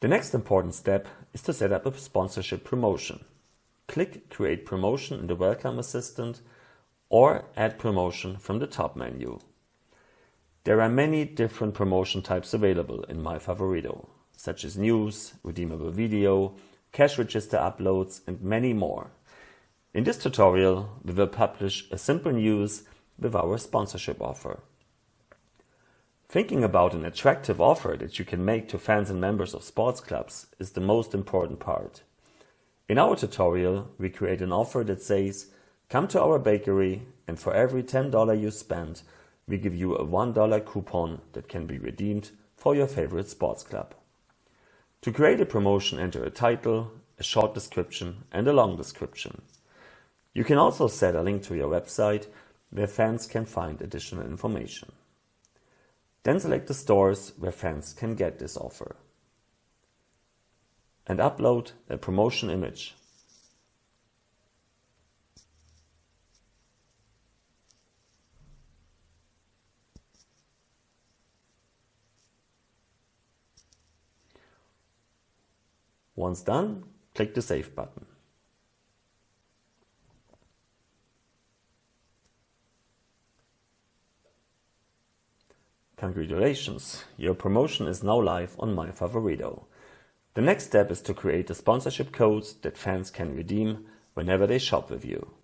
The next important step is to set up a sponsorship promotion. Click Create Promotion in the Welcome Assistant or Add Promotion from the top menu. There are many different promotion types available in MyFavorito, such as news, redeemable video, cash register uploads, and many more. In this tutorial, we will publish a simple news with our sponsorship offer. Thinking about an attractive offer that you can make to fans and members of sports clubs is the most important part. In our tutorial, we create an offer that says, come to our bakery and for every $10 you spend, we give you a $1 coupon that can be redeemed for your favorite sports club. To create a promotion, enter a title, a short description and a long description. You can also set a link to your website where fans can find additional information. Then select the stores where fans can get this offer and upload a promotion image. Once done, click the Save button. Congratulations, your promotion is now live on MyFavorito. The next step is to create a sponsorship code that fans can redeem whenever they shop with you.